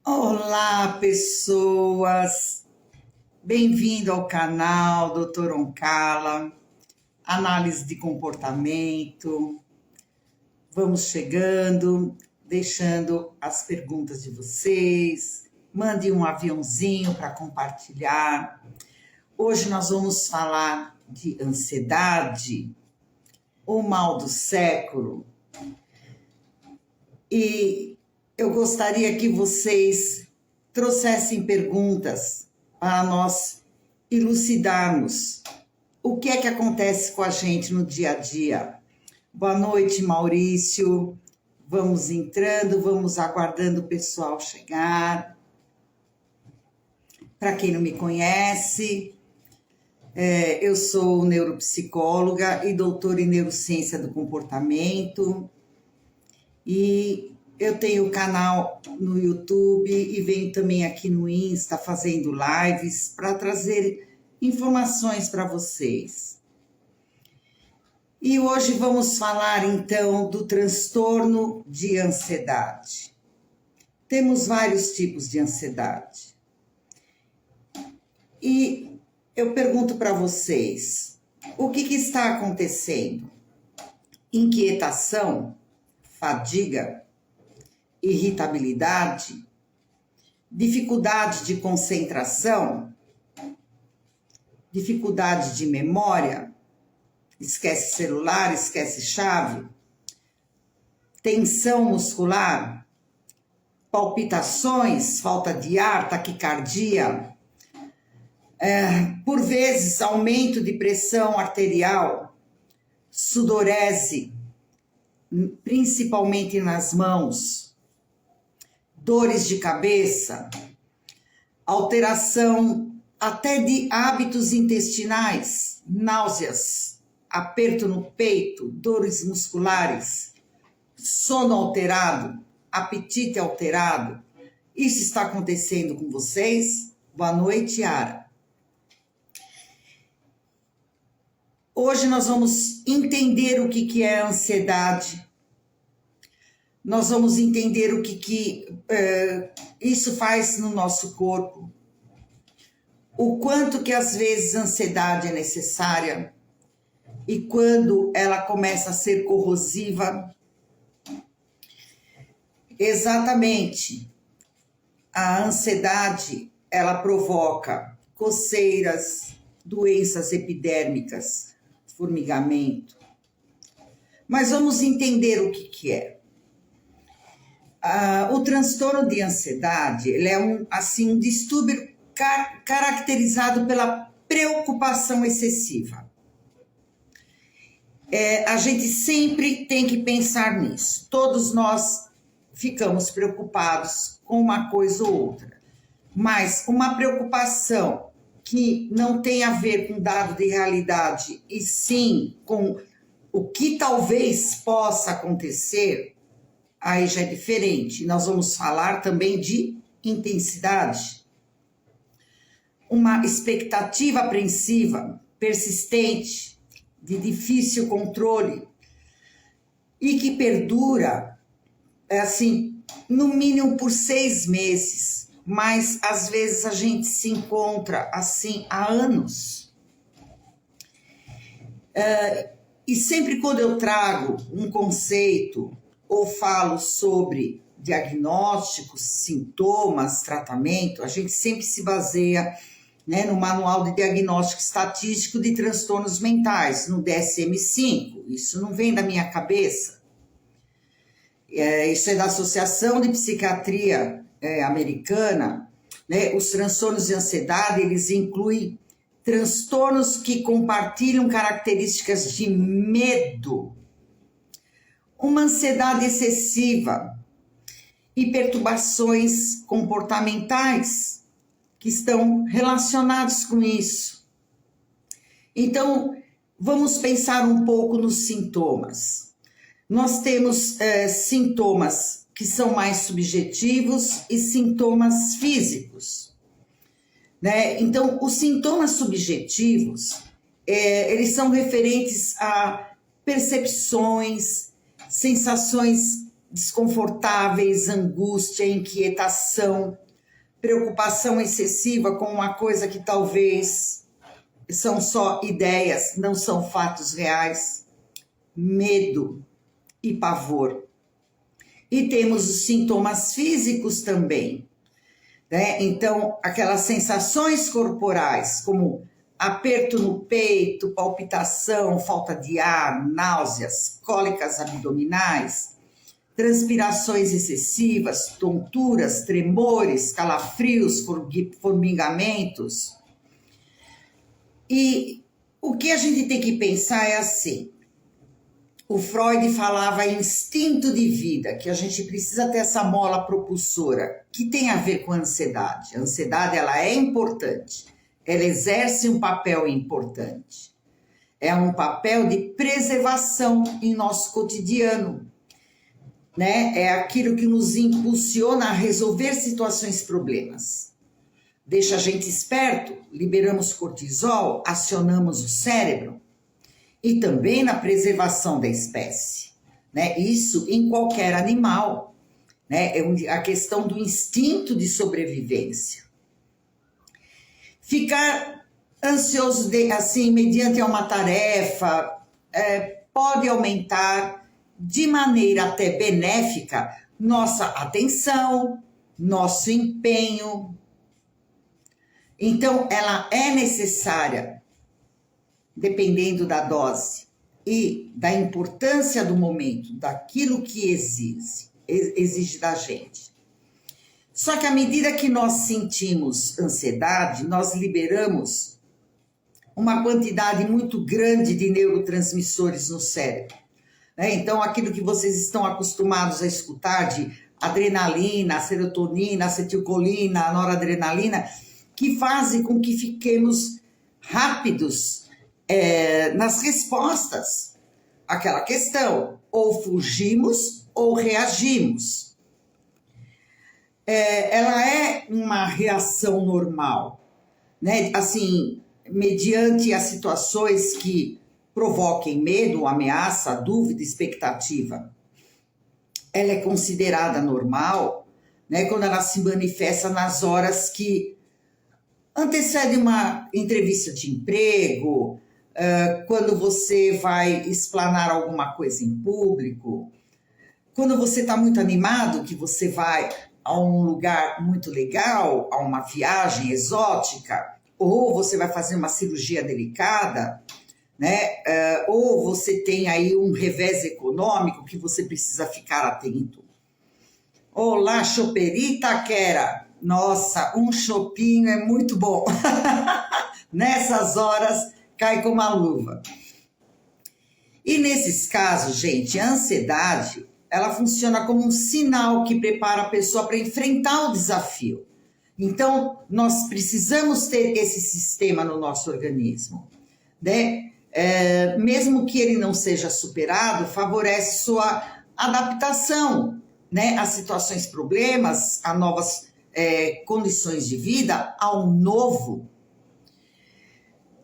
Olá, pessoas! Bem-vindo ao canal Dr. Oncala, análise de comportamento. Vamos chegando, deixando as perguntas de vocês. Mande um aviãozinho para compartilhar. Hoje nós vamos falar de ansiedade, o mal do século. E eu gostaria que vocês trouxessem perguntas para nós elucidarmos o que é que acontece com a gente no dia a dia. Boa noite, Maurício. Vamos entrando, vamos aguardando o pessoal chegar. Para quem não me conhece, eu sou neuropsicóloga e doutora em neurociência do comportamento. E eu tenho canal no YouTube e venho também aqui no Insta fazendo lives para trazer informações para vocês. E hoje vamos falar então do transtorno de ansiedade. Temos vários tipos de ansiedade. E eu pergunto para vocês, o que está acontecendo? Inquietação? Fadiga, irritabilidade, dificuldade de concentração, dificuldade de memória, esquece celular, esquece chave, tensão muscular, palpitações, falta de ar, taquicardia, por vezes aumento de pressão arterial, sudorese, principalmente nas mãos, dores de cabeça, alteração até de hábitos intestinais, náuseas, aperto no peito, dores musculares, sono alterado, apetite alterado. Isso está acontecendo com vocês? Boa noite, Yara. Hoje nós vamos entender o que é ansiedade. Nós vamos entender o que isso faz no nosso corpo. O quanto que às vezes a ansiedade é necessária e quando ela começa a ser corrosiva. Exatamente. A ansiedade, ela provoca coceiras, doenças epidérmicas, formigamento. Mas vamos entender o que é. O transtorno de ansiedade, ele é um distúrbio caracterizado pela preocupação excessiva. A gente sempre tem que pensar nisso. Todos nós ficamos preocupados com uma coisa ou outra. Mas uma preocupação que não tem a ver com dado de realidade, e sim com o que talvez possa acontecer, aí já é diferente. Nós vamos falar também de intensidade. Uma expectativa apreensiva, persistente, de difícil controle, e que perdura, no mínimo por 6 meses. Mas às vezes a gente se encontra assim há anos. E sempre quando eu trago um conceito ou falo sobre diagnósticos, sintomas, tratamento, a gente sempre se baseia, no Manual de Diagnóstico Estatístico de Transtornos Mentais, no DSM-5. Isso não vem da minha cabeça. Isso é da Associação de Psiquiatria americana. Os transtornos de ansiedade, eles incluem transtornos que compartilham características de medo, uma ansiedade excessiva e perturbações comportamentais que estão relacionados com isso. Então, vamos pensar um pouco nos sintomas. Nós temos sintomas que são mais subjetivos e sintomas físicos. Então, os sintomas subjetivos, eles são referentes a percepções, sensações desconfortáveis, angústia, inquietação, preocupação excessiva com uma coisa que talvez são só ideias, não são fatos reais, medo e pavor. E temos os sintomas físicos também, né? Então, aquelas sensações corporais, como aperto no peito, palpitação, falta de ar, náuseas, cólicas abdominais, transpirações excessivas, tonturas, tremores, calafrios, formigamentos. E o que a gente tem que pensar é assim: o Freud falava em instinto de vida, que a gente precisa ter essa mola propulsora, que tem a ver com a ansiedade. A ansiedade, ela é importante, ela exerce um papel importante. É um papel de preservação em nosso cotidiano, né? É aquilo que nos impulsiona a resolver situações, problemas. Deixa a gente esperto, liberamos cortisol, acionamos o cérebro. E também na preservação da espécie, né? Isso em qualquer animal, né? É a questão do instinto de sobrevivência. Ficar ansioso assim, mediante uma tarefa, pode aumentar de maneira até benéfica nossa atenção, nosso empenho. Então, ela é necessária, dependendo da dose e da importância do momento, daquilo que exige da gente. Só que à medida que nós sentimos ansiedade, nós liberamos uma quantidade muito grande de neurotransmissores no cérebro, né? Então, aquilo que vocês estão acostumados a escutar de adrenalina, serotonina, acetilcolina, noradrenalina, que fazem com que fiquemos rápidos nas respostas àquela questão. Ou fugimos ou reagimos. Ela é uma reação normal, né? Assim, mediante as situações que provoquem medo, ameaça, dúvida, expectativa. Ela é considerada normal, né, quando ela se manifesta nas horas que antecede uma entrevista de emprego, quando você vai explanar alguma coisa em público, quando você está muito animado, que você vai a um lugar muito legal, a uma viagem exótica, ou você vai fazer uma cirurgia delicada, né? Ou você tem aí um revés econômico que você precisa ficar atento. Olá, Chopperi Itaquera. Nossa, um chopinho é muito bom. Nessas horas, cai como uma luva. E nesses casos, gente, a ansiedade, ela funciona como um sinal que prepara a pessoa para enfrentar o desafio. Então, nós precisamos ter esse sistema no nosso organismo, né? Mesmo que ele não seja superado, favorece sua adaptação, né, a situações, problemas, a novas condições de vida, ao novo.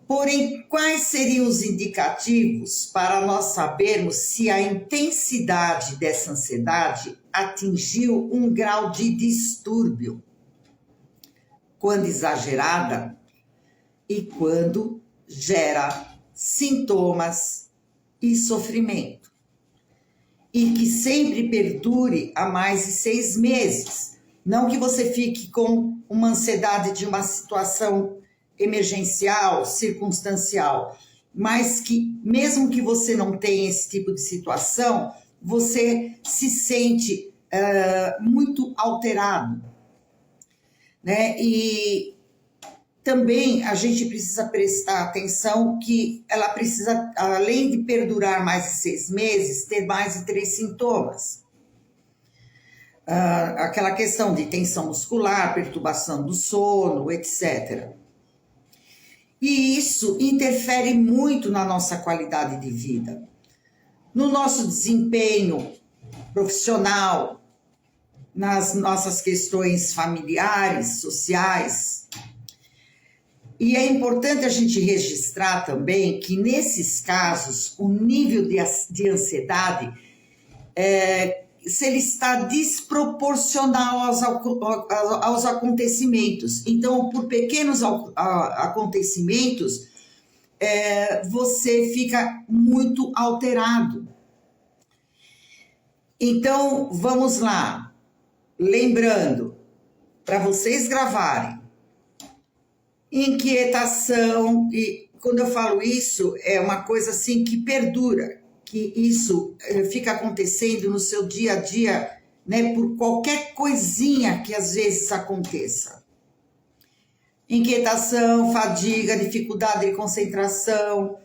Porém, quais seriam os indicativos para nós sabermos se a intensidade dessa ansiedade atingiu um grau de distúrbio? Quando exagerada e quando gera sintomas e sofrimento. E que sempre perdure há mais de 6 meses. Não que você fique com uma ansiedade de uma situação emergencial, circunstancial, mas que mesmo que você não tenha esse tipo de situação, você se sente muito alterado, né? E também a gente precisa prestar atenção que ela precisa, além de perdurar mais de 6 meses, ter mais de 3 sintomas. Aquela questão de tensão muscular, perturbação do sono, etc. E isso interfere muito na nossa qualidade de vida, no nosso desempenho profissional, nas nossas questões familiares, sociais. E é importante a gente registrar também que nesses casos o nível de ansiedade se ele está desproporcional aos acontecimentos. Então, por pequenos acontecimentos, você fica muito alterado. Então, vamos lá. Lembrando, para vocês gravarem, inquietação, e quando eu falo isso, é uma coisa assim que perdura, que isso fica acontecendo no seu dia a dia, né, por qualquer coisinha que às vezes aconteça. Inquietação, fadiga, dificuldade de concentração,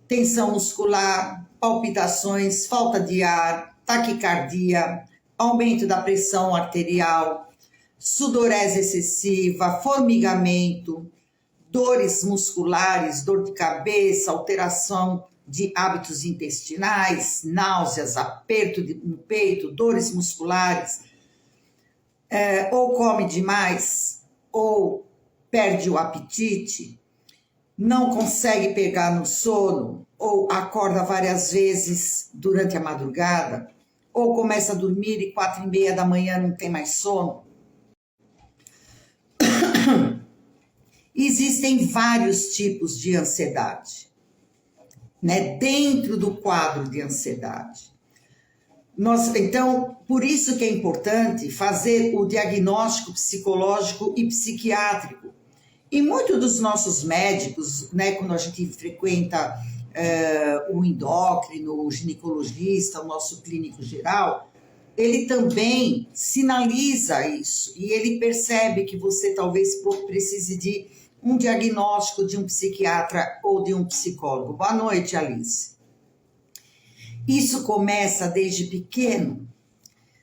tensão muscular, palpitações, falta de ar, taquicardia, aumento da pressão arterial, sudorese excessiva, formigamento, dores musculares, dor de cabeça, alteração de hábitos intestinais, náuseas, aperto no peito, dores musculares, ou come demais, ou perde o apetite, não consegue pegar no sono, ou acorda várias vezes durante a madrugada, ou começa a dormir e 4:30 da manhã não tem mais sono. Existem vários tipos de ansiedade, né, dentro do quadro de ansiedade. Então, por isso que é importante fazer o diagnóstico psicológico e psiquiátrico. E muitos dos nossos médicos, né, quando a gente frequenta o endócrino, o ginecologista, o nosso clínico geral, ele também sinaliza isso e ele percebe que você talvez precise de um diagnóstico de um psiquiatra ou de um psicólogo. Boa noite, Alice. Isso começa desde pequeno.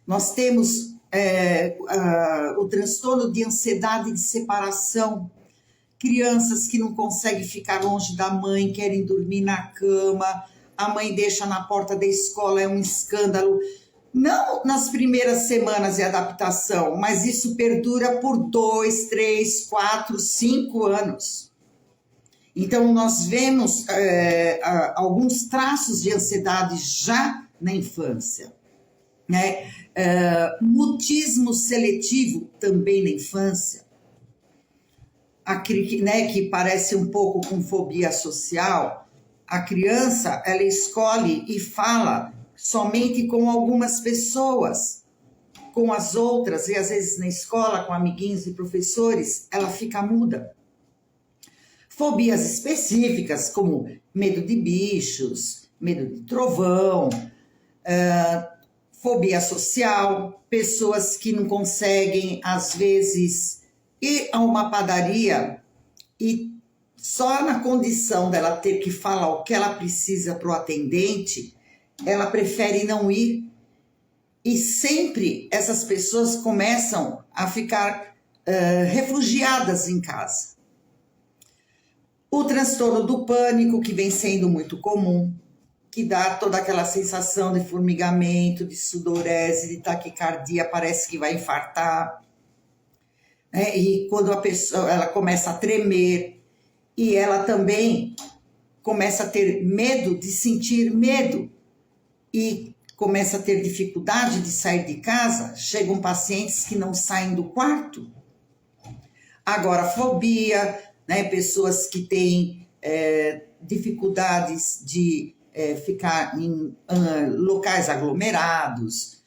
Nós temos o transtorno de ansiedade de separação. Crianças que não conseguem ficar longe da mãe, querem dormir na cama, a mãe deixa na porta da escola, é um escândalo. Não nas primeiras semanas de adaptação, mas isso perdura por 2, 3, 4, 5 anos. Então, nós vemos alguns traços de ansiedade já na infância, né? Mutismo seletivo também na infância, né, que parece um pouco com fobia social. A criança, ela escolhe e fala somente com algumas pessoas, com as outras, e às vezes na escola, com amiguinhos e professores, ela fica muda. Fobias específicas, como medo de bichos, medo de trovão, fobia social, pessoas que não conseguem, às vezes, ir a uma padaria e só na condição dela ter que falar o que ela precisa para o atendente, ela prefere não ir. E sempre essas pessoas começam a ficar refugiadas em casa. O transtorno do pânico, que vem sendo muito comum, que dá toda aquela sensação de formigamento, de sudorese, de taquicardia, parece que vai infartar. E quando a pessoa ela começa a tremer, e ela também começa a ter medo de sentir medo, e começa a ter dificuldade de sair de casa. Chegam pacientes que não saem do quarto. Agora, fobia, né? Pessoas que têm dificuldades de ficar em locais aglomerados,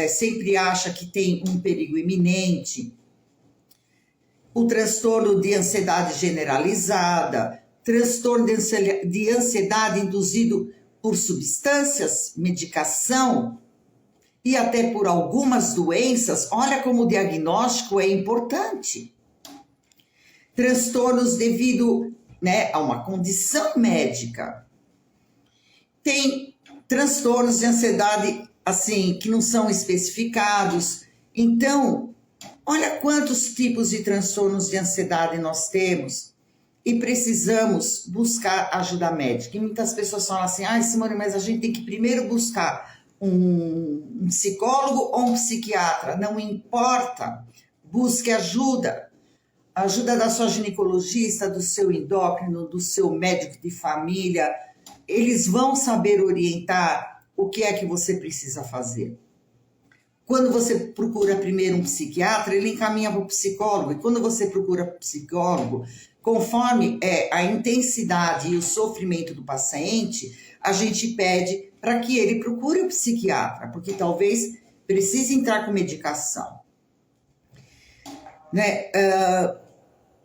sempre acha que tem um perigo iminente. O transtorno de ansiedade generalizada, transtorno de ansiedade induzido por substâncias, medicação e até por algumas doenças. Olha como o diagnóstico é importante. Transtornos devido, né, a uma condição médica. Tem transtornos de ansiedade assim que não são especificados. Então, olha quantos tipos de transtornos de ansiedade nós temos. E precisamos buscar ajuda médica. E muitas pessoas falam assim, Simone, mas a gente tem que primeiro buscar um psicólogo ou um psiquiatra. Não importa, busque ajuda. Ajuda da sua ginecologista, do seu endócrino, do seu médico de família. Eles vão saber orientar o que é que você precisa fazer. quando você procura primeiro um psiquiatra, ele encaminha para o psicólogo. E quando você procura psicólogo, conforme a intensidade e o sofrimento do paciente, a gente pede para que ele procure o psiquiatra, porque talvez precise entrar com medicação. Né?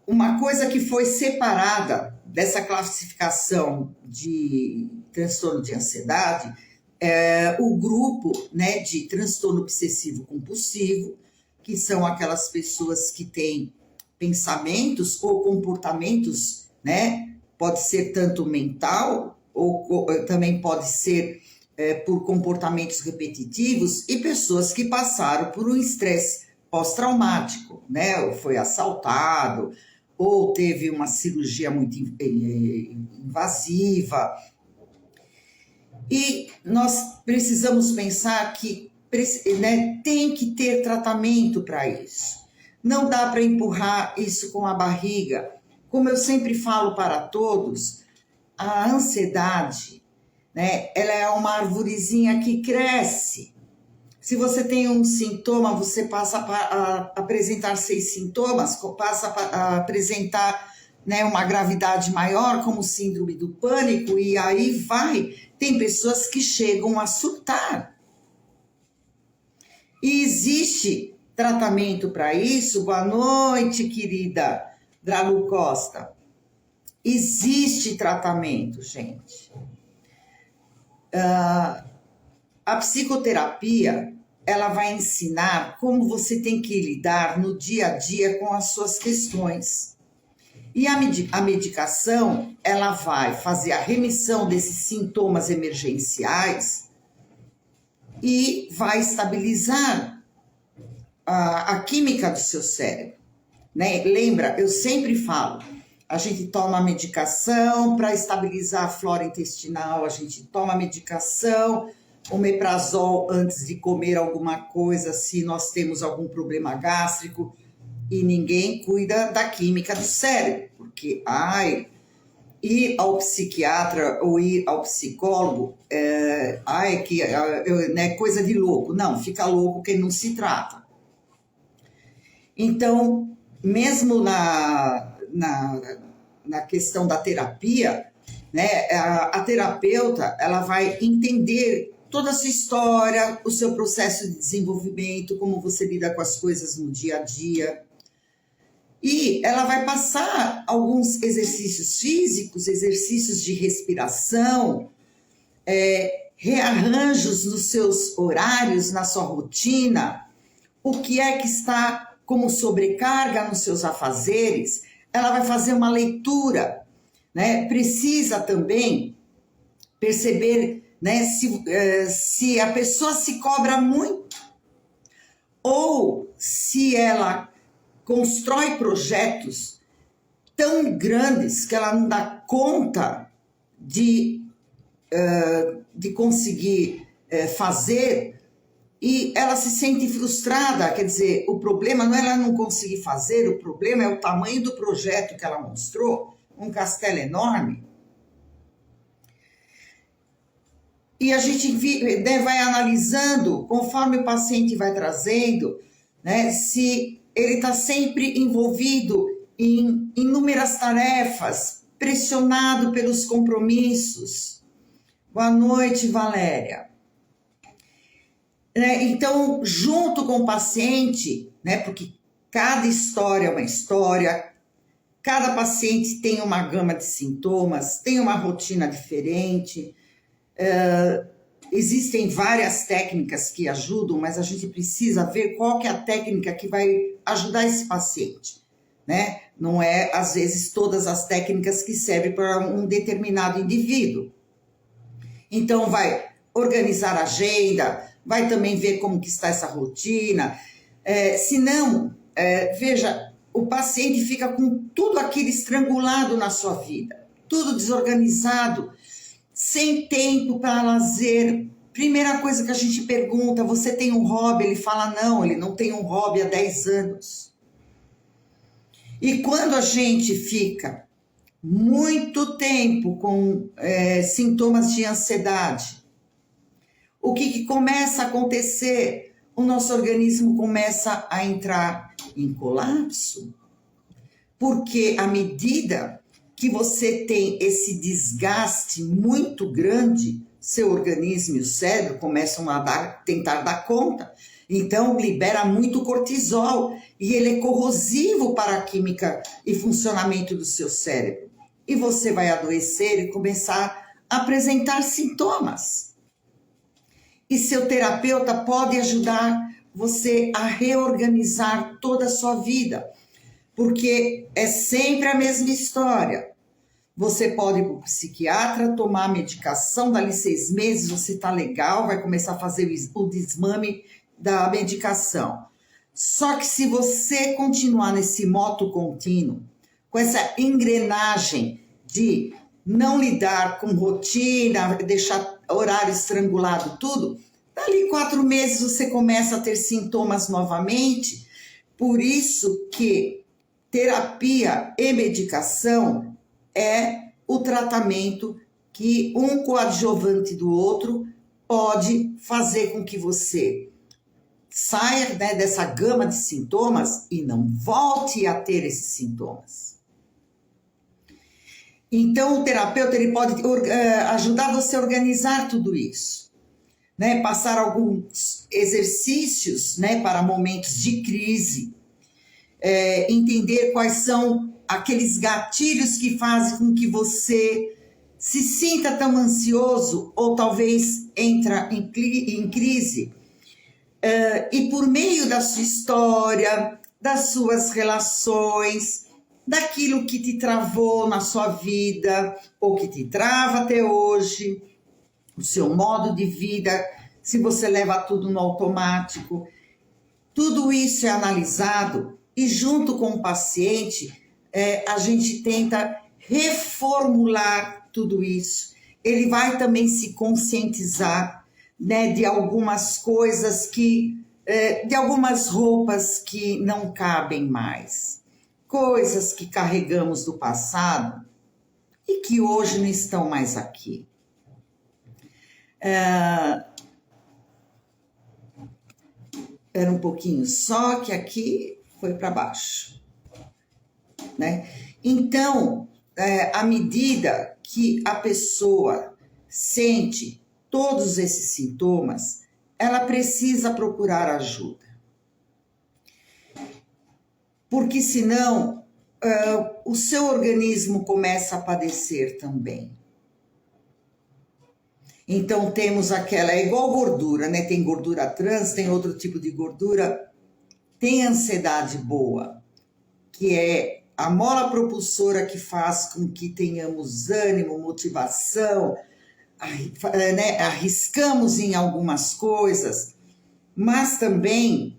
Uma coisa que foi separada dessa classificação de transtorno de ansiedade é o grupo, né, de transtorno obsessivo compulsivo, que são aquelas pessoas que têm pensamentos ou comportamentos, né, pode ser tanto mental ou também pode ser por comportamentos repetitivos, e pessoas que passaram por um estresse pós-traumático, né, ou foi assaltado, ou teve uma cirurgia muito invasiva. E nós precisamos pensar que, né, tem que ter tratamento para isso. Não dá para empurrar isso com a barriga. Como eu sempre falo para todos, a ansiedade, né, ela é uma arvorezinha que cresce. Se você tem um sintoma, você passa a apresentar 6 sintomas, passa a apresentar, né, uma gravidade maior, como síndrome do pânico, e aí vai. Tem pessoas que chegam a surtar. E existe tratamento para isso? Boa noite, querida Dralu Costa. Existe tratamento, gente. A psicoterapia, ela vai ensinar como você tem que lidar no dia a dia com as suas questões. E a medicação, ela vai fazer a remissão desses sintomas emergenciais e vai estabilizar a química do seu cérebro. Né? Lembra, eu sempre falo, a gente toma medicação para estabilizar a flora intestinal, a gente toma medicação, omeprazol antes de comer alguma coisa, se nós temos algum problema gástrico, e ninguém cuida da química do cérebro, porque ir ao psiquiatra ou ir ao psicólogo é coisa de louco. Não, fica louco quem não se trata. Então, mesmo na questão da terapia, né, a terapeuta, ela vai entender toda a sua história, o seu processo de desenvolvimento, como você lida com as coisas no dia a dia. E ela vai passar alguns exercícios físicos, exercícios de respiração, rearranjos nos seus horários, na sua rotina, o que é que está como sobrecarga nos seus afazeres. Ela vai fazer uma leitura, né? Precisa também perceber, né, se a pessoa se cobra muito ou se ela constrói projetos tão grandes que ela não dá conta de conseguir fazer, e ela se sente frustrada. Quer dizer, o problema não é ela não conseguir fazer, o problema é o tamanho do projeto que ela mostrou, um castelo enorme. E a gente vai analisando, conforme o paciente vai trazendo, né, se ele está sempre envolvido em inúmeras tarefas, pressionado pelos compromissos. Boa noite, Valéria. Então, junto com o paciente, né, porque cada história é uma história, cada paciente tem uma gama de sintomas, tem uma rotina diferente. Existem várias técnicas que ajudam, mas a gente precisa ver qual que é a técnica que vai ajudar esse paciente, né? Não é, às vezes, todas as técnicas que servem para um determinado indivíduo. Então, vai organizar a agenda, vai também ver como que está essa rotina. Se não, veja, o paciente fica com tudo aquilo estrangulado na sua vida, tudo desorganizado, sem tempo para lazer. Primeira coisa que a gente pergunta, você tem um hobby? Ele fala não, ele não tem um hobby há 10 anos. E quando a gente fica muito tempo com sintomas de ansiedade, o que começa a acontecer? o nosso organismo começa a entrar em colapso. Porque à medida que você tem esse desgaste muito grande, seu organismo e o cérebro começam a tentar dar conta. Então, libera muito cortisol e ele é corrosivo para a química e funcionamento do seu cérebro. E você vai adoecer e começar a apresentar sintomas. E seu terapeuta pode ajudar você a reorganizar toda a sua vida, porque é sempre a mesma história. Você pode ir para o psiquiatra, tomar a medicação, dali 6 meses você está legal, vai começar a fazer o desmame da medicação. Só que se você continuar nesse moto contínuo, com essa engrenagem de não lidar com rotina, deixar horário estrangulado, tudo, dali 4 meses você começa a ter sintomas novamente. Por isso que terapia e medicação é o tratamento que um coadjuvante do outro pode fazer com que você saia, né, dessa gama de sintomas e não volte a ter esses sintomas. Então, o terapeuta ele pode ajudar você a organizar tudo isso, né? Passar alguns exercícios, né, para momentos de crise, entender quais são aqueles gatilhos que fazem com que você se sinta tão ansioso ou talvez entra em crise. E por meio da sua história, das suas relações, daquilo que te travou na sua vida ou que te trava até hoje, o seu modo de vida, se você leva tudo no automático, tudo isso é analisado e junto com o paciente a gente tenta reformular tudo isso. Ele vai também se conscientizar, né, de algumas coisas de algumas roupas que não cabem mais, coisas que carregamos do passado e que hoje não estão mais aqui. Era um pouquinho só que aqui foi para baixo, né? Então, à medida que a pessoa sente todos esses sintomas, ela precisa procurar ajuda. Porque senão o seu organismo começa a padecer também. Então temos aquela, é igual gordura, né? Tem gordura trans, tem outro tipo de gordura. Tem ansiedade boa, que é a mola propulsora que faz com que tenhamos ânimo, motivação, né? Arriscamos em algumas coisas, mas também,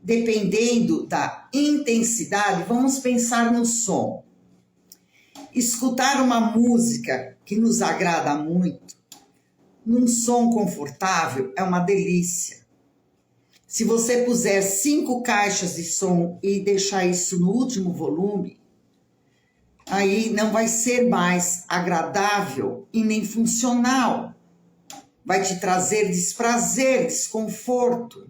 dependendo da intensidade, vamos pensar no som. Escutar uma música que nos agrada muito, num som confortável, é uma delícia. Se você puser 5 caixas de som e deixar isso no último volume, aí não vai ser mais agradável e nem funcional. Vai te trazer desprazer, desconforto.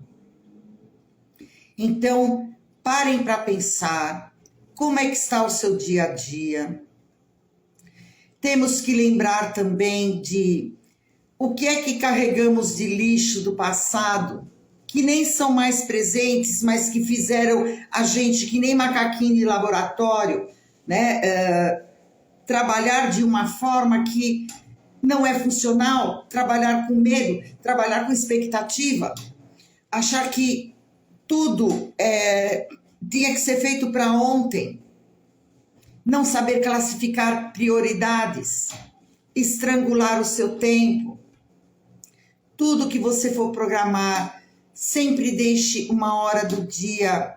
Então, parem para pensar como é que está o seu dia a dia. Temos que lembrar também de o que é que carregamos de lixo do passado, que nem são mais presentes, mas que fizeram a gente, que nem macaquinho de laboratório, né? Trabalhar de uma forma que não é funcional, trabalhar com medo, trabalhar com expectativa, achar que tudo tinha que ser feito para ontem, não saber classificar prioridades, estrangular o seu tempo. Tudo que você for programar, sempre deixe uma hora do dia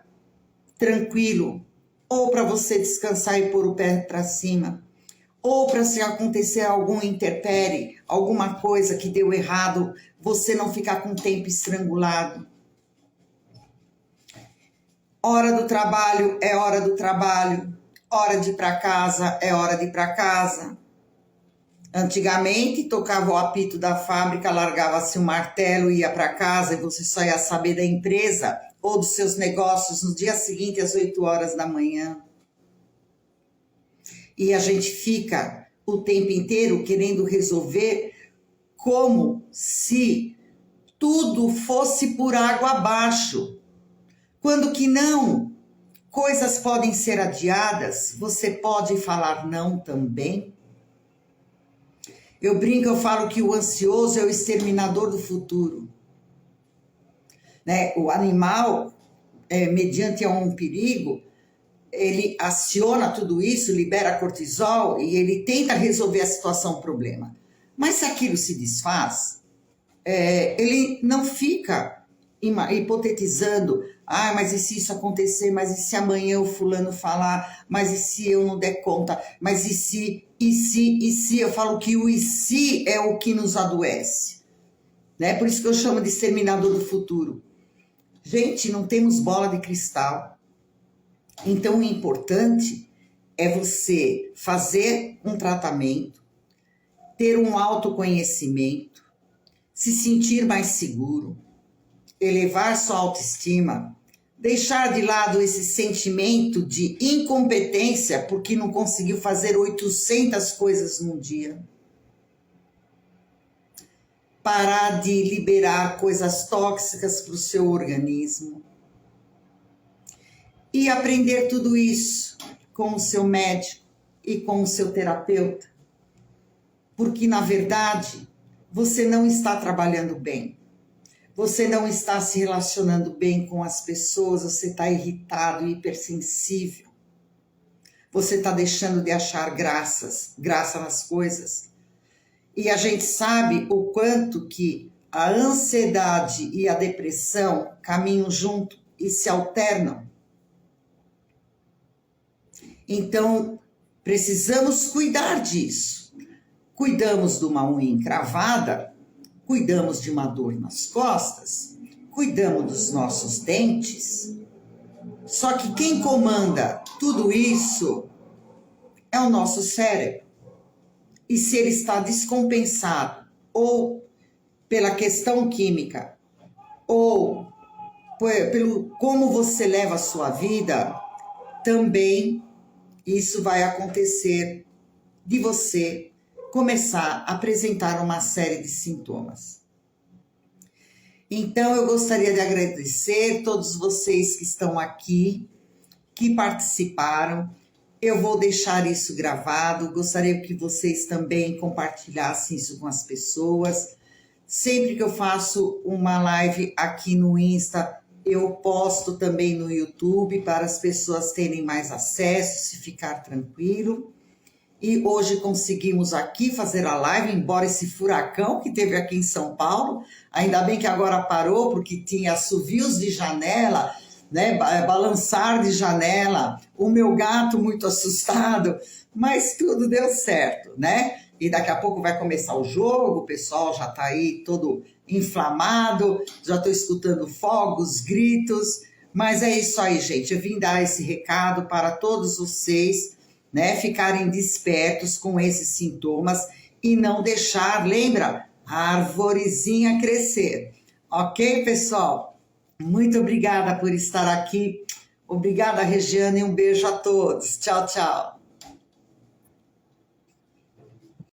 tranquilo, ou para você descansar e pôr o pé para cima, ou para se acontecer algum intempérie, alguma coisa que deu errado, você não ficar com o tempo estrangulado. Hora do trabalho é hora do trabalho, hora de ir para casa é hora de ir para casa. Antigamente, tocava o apito da fábrica, largava-se o martelo, ia para casa e você só ia saber da empresa ou dos seus negócios no dia seguinte às 8 horas da manhã. E a gente fica o tempo inteiro querendo resolver como se tudo fosse por água abaixo. Quando que não, coisas podem ser adiadas, você pode falar não também. Eu brinco, eu falo que o ansioso é o exterminador do futuro. Né? O animal, mediante um perigo, ele aciona tudo isso, libera cortisol e ele tenta resolver a situação, o problema. Mas se aquilo se desfaz, ele não fica hipotetizando, mas e se isso acontecer, mas e se amanhã o fulano falar, mas e se eu não der conta, mas e se, eu falo que o e se é o que nos adoece, né? Por isso que eu chamo de exterminador do futuro. Gente, não temos bola de cristal, então o importante é você fazer um tratamento, ter um autoconhecimento, se sentir mais seguro, elevar sua autoestima, deixar de lado esse sentimento de incompetência porque não conseguiu fazer 800 coisas num dia. Parar de liberar coisas tóxicas para o seu organismo. E aprender tudo isso com o seu médico e com o seu terapeuta. Porque, na verdade, você não está trabalhando bem. Você não está se relacionando bem com as pessoas, você está irritado e hipersensível. Você está deixando de achar graça nas coisas. E a gente sabe o quanto que a ansiedade e a depressão caminham junto e se alternam. Então, precisamos cuidar disso. Cuidamos de uma unha encravada, cuidamos de uma dor nas costas, cuidamos dos nossos dentes. Só que quem comanda tudo isso é o nosso cérebro. E se ele está descompensado, ou pela questão química, ou pelo como você leva a sua vida, também isso vai acontecer de você começar a apresentar uma série de sintomas. Então, eu gostaria de agradecer todos vocês que estão aqui, que participaram. Eu vou deixar isso gravado, gostaria que vocês também compartilhassem isso com as pessoas. Sempre que eu faço uma live aqui no Insta, eu posto também no YouTube para as pessoas terem mais acesso, se ficar tranquilo. E hoje conseguimos aqui fazer a live, embora esse furacão que teve aqui em São Paulo, ainda bem que agora parou, porque tinha assovios de janela, né, balançar de janela, o meu gato muito assustado, mas tudo deu certo, né? E daqui a pouco vai começar o jogo, o pessoal já está aí todo inflamado, já estou escutando fogos, gritos, mas é isso aí, gente. Eu vim dar esse recado para todos vocês, né, ficarem despertos com esses sintomas e não deixar, lembra, a arvorezinha crescer. Ok, pessoal? Muito obrigada por estar aqui. Obrigada, Regiane, e um beijo a todos. Tchau, tchau.